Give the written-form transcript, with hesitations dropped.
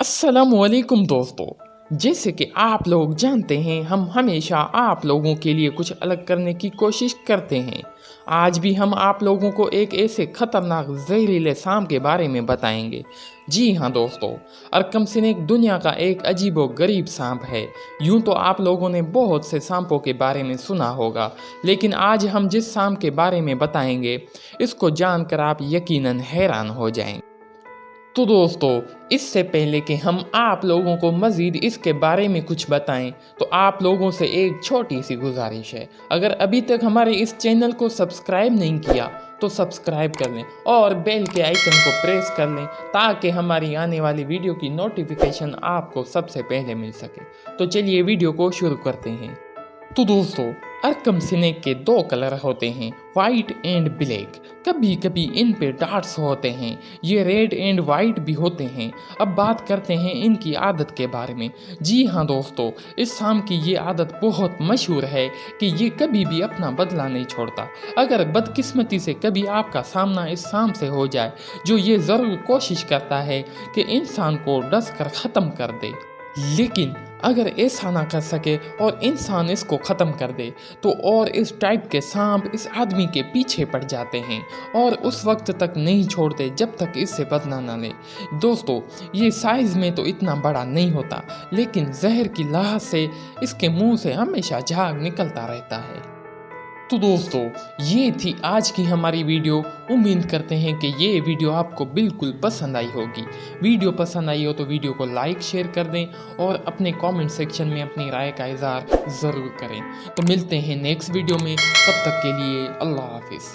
अस्सलामुअलैकुम दोस्तों। जैसे कि आप लोग जानते हैं, हम हमेशा आप लोगों के लिए कुछ अलग करने की कोशिश करते हैं। आज भी हम आप लोगों को एक ऐसे खतरनाक जहरीले सांप के बारे में बताएंगे। जी हाँ दोस्तों, अरकम स्नेक दुनिया का एक अजीबो गरीब सांप है। यूं तो आप लोगों ने बहुत से सांपों के बारे में सुना होगा, लेकिन आज हम जिस सांप के बारे में बताएंगे, इसको जानकर आप यकीनन हैरान हो जाएंगे। तो दोस्तों, इससे पहले कि हम आप लोगों को मज़ीद इसके बारे में कुछ बताएं, तो आप लोगों से एक छोटी सी गुजारिश है। अगर अभी तक हमारे इस चैनल को सब्सक्राइब नहीं किया तो सब्सक्राइब कर लें और बेल के आइकन को प्रेस कर लें, ताकि हमारी आने वाली वीडियो की नोटिफिकेशन आपको सबसे पहले मिल सके। तो चलिए वीडियो को शुरू करते हैं। तो दोस्तों, अरकम स्नेक के दो कलर होते हैं, वाइट एंड ब्लैक। कभी कभी इन पे डॉट्स होते हैं, ये रेड एंड वाइट भी होते हैं। अब बात करते हैं इनकी आदत के बारे में। जी हाँ दोस्तों, इस सांप की ये आदत बहुत मशहूर है कि ये कभी भी अपना बदला नहीं छोड़ता। अगर बदकिस्मती से कभी आपका सामना इस सांप से हो जाए, जो ये ज़रूर कोशिश करता है कि इंसान को डस कर ख़त्म कर दे, लेकिन अगर ऐसा ना कर सके और इंसान इसको ख़त्म कर दे, तो और इस टाइप के सांप इस आदमी के पीछे पड़ जाते हैं और उस वक्त तक नहीं छोड़ते जब तक इससे बदला ना ले। दोस्तों, ये साइज़ में तो इतना बड़ा नहीं होता, लेकिन जहर की लहर से इसके मुंह से हमेशा झाग निकलता रहता है। तो दोस्तों, ये थी आज की हमारी वीडियो। उम्मीद करते हैं कि ये वीडियो आपको बिल्कुल पसंद आई होगी। वीडियो पसंद आई हो तो वीडियो को लाइक शेयर कर दें और अपने कमेंट सेक्शन में अपनी राय का इज़हार ज़रूर करें। तो मिलते हैं नेक्स्ट वीडियो में, तब तक के लिए अल्लाह हाफिज़।